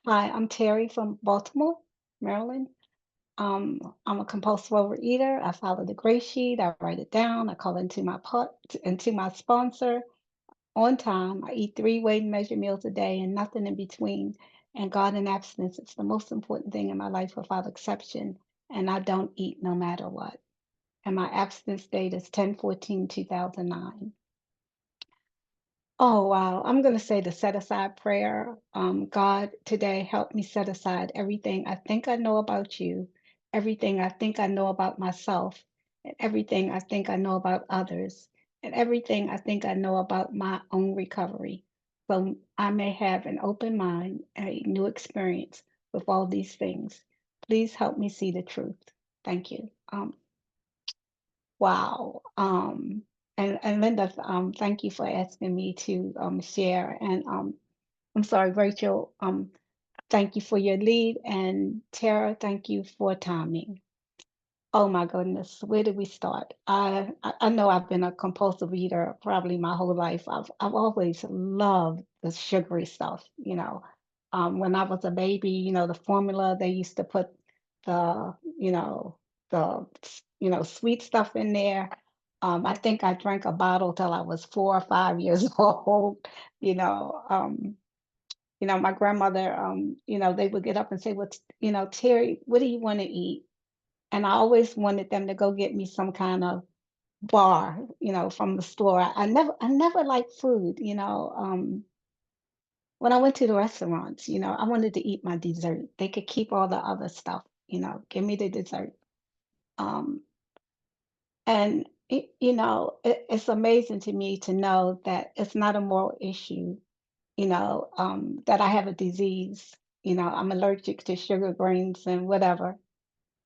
Hi, I'm Terry from Baltimore, Maryland. I'm a compulsive overeater. I follow the gray sheet. I write it down. I call into into my sponsor on time. I eat three weight and measure meals a day and nothing in between. And God and abstinence, it's the most important thing in my life without exception. And I don't eat no matter what. And my abstinence date is 10/14/2009. Oh, wow. I'm going to say the set aside prayer. God, today help me set aside everything I think I know about you, everything I think I know about myself, and everything I think I know about others, and everything I think I know about my own recovery. So I may have an open mind, a new experience with all these things. Please help me see the truth. Thank you. Wow. And Linda, thank you for asking me to share. And I'm sorry, Rachel. Thank you for your lead, and Tara, thank you for timing. Oh my goodness, where did we start? I know I've been a compulsive eater probably my whole life. I've always loved the sugary stuff, you know. When I was a baby, the formula they used to put the, sweet stuff in there. I think I drank a bottle till I was 4 or 5 years old, you know. My grandmother, they would get up and say, "What's, Terry, what do you want to eat?" And I always wanted them to go get me some kind of bar, from the store. I never liked food, when I went to the restaurants, I wanted to eat my dessert. They could keep all the other stuff, give me the dessert. Um, and it's amazing to me to know that it's not a moral issue, that I have a disease. I'm allergic to sugar, grains, and whatever,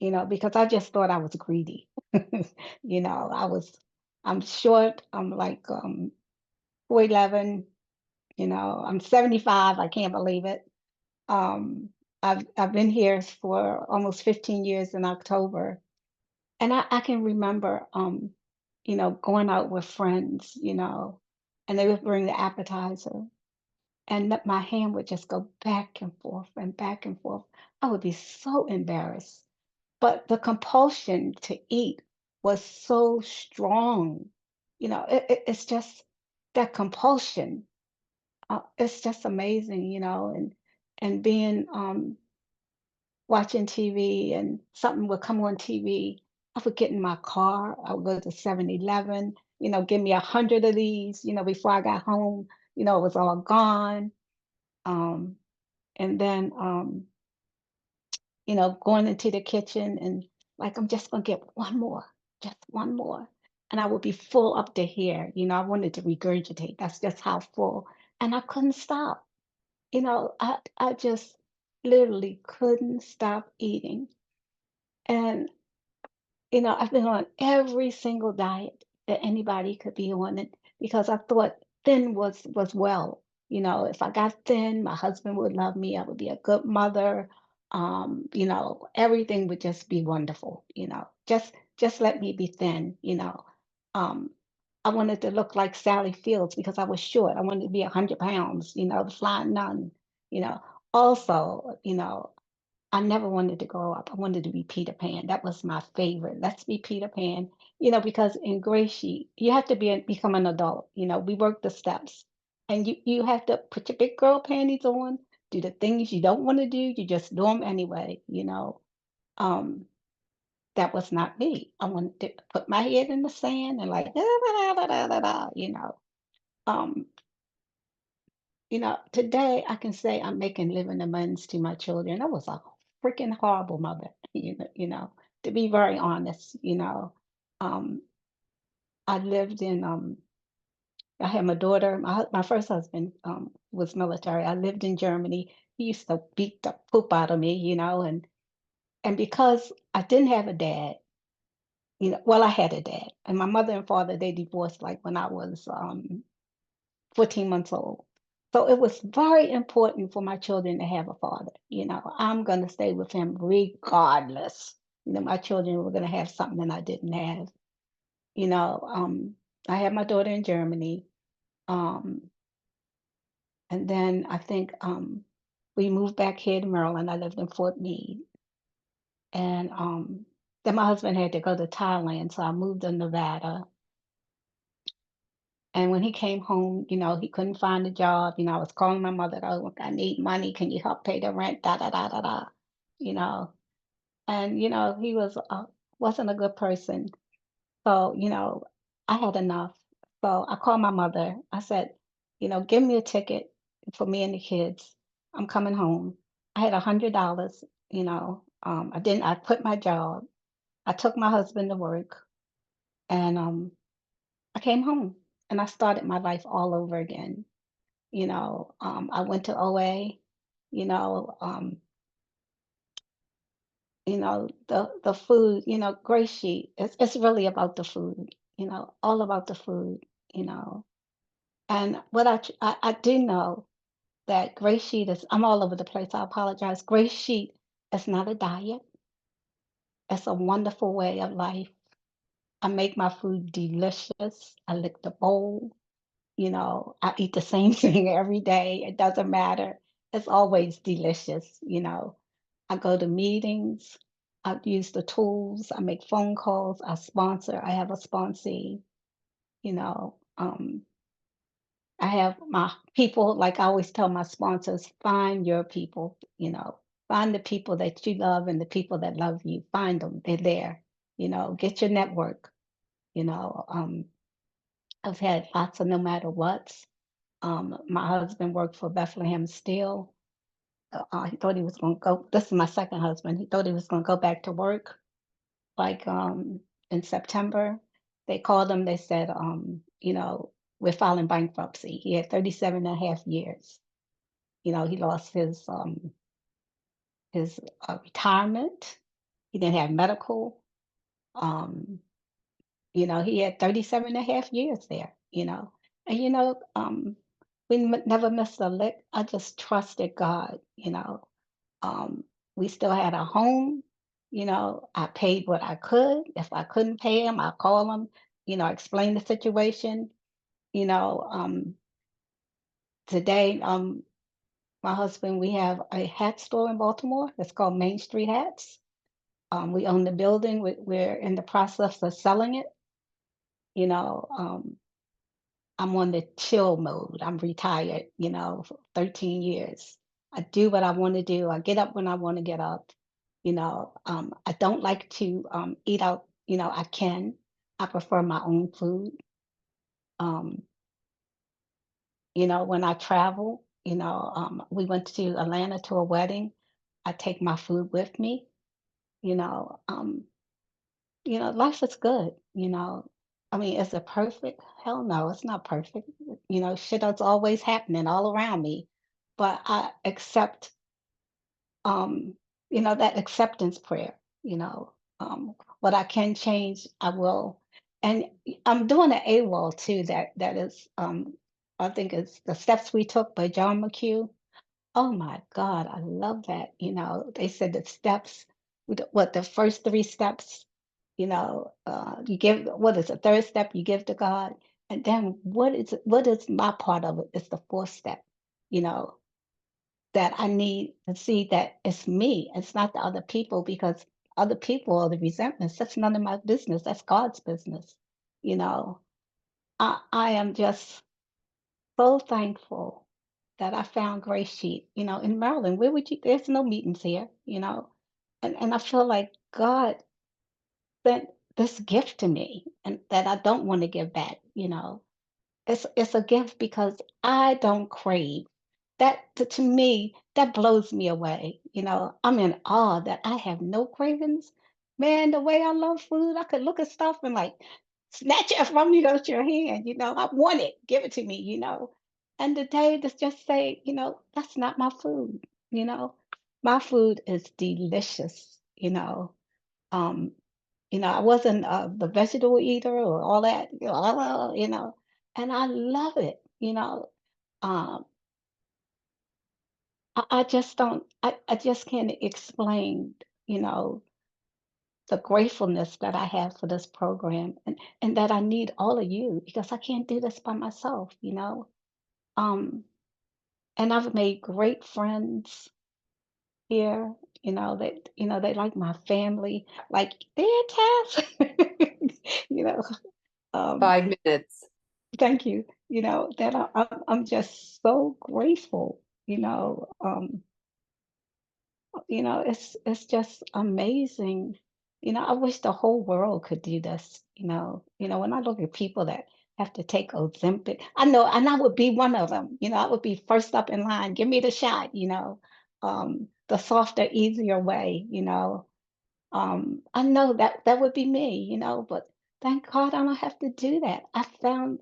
because I just thought I was greedy. I'm short, I'm like 4'11", I'm 75, I can't believe it. Um, I've been here for almost 15 years in October. And I can remember going out with friends, and they would bring the appetizer and that my hand would just go back and forth and back and forth. I would be so embarrassed. But the compulsion to eat was so strong. It's just that compulsion. It's just amazing, and being watching TV and something would come on TV. I would get in my car. I would go to 7-Eleven, give me 100 of these, before I got home, it was all gone. Um, and then going into the kitchen and like, I'm just gonna get one more, just one more. And I would be full up to here. I wanted to regurgitate. That's just how full. And I couldn't stop. I just literally couldn't stop eating. And, I've been on every single diet that anybody could be on it because I thought thin was well. If I got thin, my husband would love me. I would be a good mother. Everything would just be wonderful. Just let me be thin. Um, I wanted to look like Sally Fields because I was short. I wanted to be 100 pounds. The flying nun. You know. Also, I never wanted to grow up. I wanted to be Peter Pan. That was my favorite. Let's be Peter Pan, because in Gray Sheet, you have to become an adult. We work the steps. And you have to put your big girl panties on, do the things you don't want to do, you just do them anyway. Um, that was not me. I wanted to put my head in the sand and like, da, da, da, da, da, da, you know. Um, Today I can say I'm making living amends to my children. I was a freaking horrible mother, to be very honest. Um, I lived in, I had my daughter, my first husband was military. I lived in Germany. He used to beat the poop out of me, and because I didn't have a dad, well, I had a dad, and my mother and father, they divorced like when I was 14 months old. So it was very important for my children to have a father. I'm going to stay with him regardless. My children were going to have something that I didn't have. You know, um, I had my daughter in Germany. Um, and then I think we moved back here to Maryland. I lived in Fort Meade, and then my husband had to go to Thailand, so I moved to Nevada. And when he came home, he couldn't find a job. I was calling my mother, "Oh, I need money. Can you help pay the rent?" Da da da da da. You know, and he wasn't a good person. So, I had enough. So I called my mother. I said, give me a ticket for me and the kids. I'm coming home. I had $100, I quit my job. I took my husband to work and I came home and I started my life all over again. I went to OA, you know, um, the food, Gray Sheet. It's really about the food, all about the food, you know. And what I do know that Gray Sheet is, I'm all over the place. I apologize. Gray Sheet is not a diet. It's a wonderful way of life. I make my food delicious. I lick the bowl. I eat the same thing every day. It doesn't matter. It's always delicious. I go to meetings. I use the tools. I make phone calls. I sponsor. I have a sponsee. You know, I have my people, like I always tell my sponsors, find your people, find the people that you love and the people that love you. Find them. They're there. Get your network. You know, um, I've had lots of no matter what's. My husband worked for Bethlehem Steel. He thought he was going to go. This is my second husband. He thought he was going to go back to work like in September. They called him. They said, we're filing bankruptcy. He had 37 and a half years. He lost his retirement. He didn't have medical. Um, he had 37 and a half years there, and we never missed a lick. I just trusted God. Um, we still had a home. I paid what I could. If I couldn't pay him, I call him, explain the situation. You know, um, Today, my husband, we have a hat store in Baltimore. It's called Main Street Hats. We own the building. We're in the process of selling it. You know, um, I'm on the chill mode. I'm retired, for 13 years. I do what I want to do. I get up when I want to get up. I don't like to eat out. I can. I prefer my own food. Um, when I travel, we went to Atlanta to a wedding. I take my food with me. You know, um, Life is good. I mean, is it perfect? Hell no, it's not perfect. Shit is always happening all around me, but I accept, um, that acceptance prayer. You know, what I can change, I will. And I'm doing an AWOL too. That is, I think it's the steps we took by John McHugh. Oh my God, I love that. They said the steps, what the first three steps, you give, what is the third step you give to God? And then what is my part of it? It's the fourth step, you know, that I need to see that it's me, it's not the other people, because other people are the resentments. That's none of my business. That's God's business. You know, I am just so thankful that I found Grace Sheet, in Maryland. Where would you, there's no meetings here, and I feel like God sent this gift to me and that I don't want to give back. It's a gift because I don't crave. To me, that blows me away. I'm in awe that I have no cravings. Man, the way I love food, I could look at stuff and like snatch it from you out your hand. I want it, give it to me. And the day to just say, that's not my food. You know, my food is delicious. Um, I wasn't the vegetable eater or all that, and I love it. Um, I just don't, I just can't explain, you know, the gratefulness that I have for this program, and that I need all of you because I can't do this by myself. Um, and I've made great friends here, they like my family, like, "There, Tess." You know, um, 5 minutes. thank you, that I'm just so grateful, it's just amazing. I wish the whole world could do this, when I look at people that have to take Ozempic, I know, and I would be one of them, I would be first up in line, give me the shot, the softer, easier way, I know that that would be me, but thank God I don't have to do that. I found,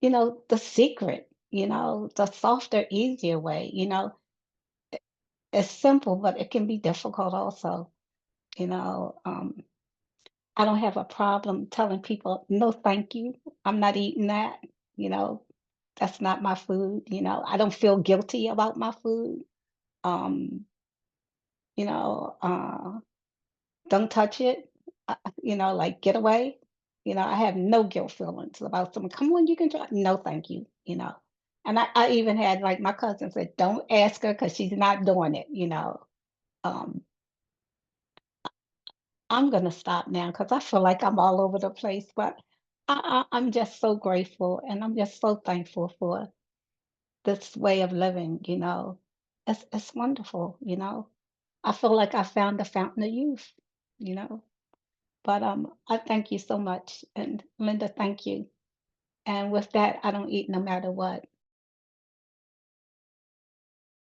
the secret, the softer, easier way, it's simple, but it can be difficult also. You know, um, I don't have a problem telling people, no, thank you. I'm not eating that. You know, that's not my food. I don't feel guilty about my food. Um, you know, don't touch it. Like get away. I have no guilt feelings about someone. Come on, you can try. No, thank you. And I even had like my cousin said, don't ask her because she's not doing it. Um, I'm gonna stop now because I feel like I'm all over the place, but I'm just so grateful and I'm just so thankful for this way of living, It's wonderful, I feel like I found the fountain of youth, you know. But I thank you so much. And Linda, thank you. And with that, I don't eat no matter what.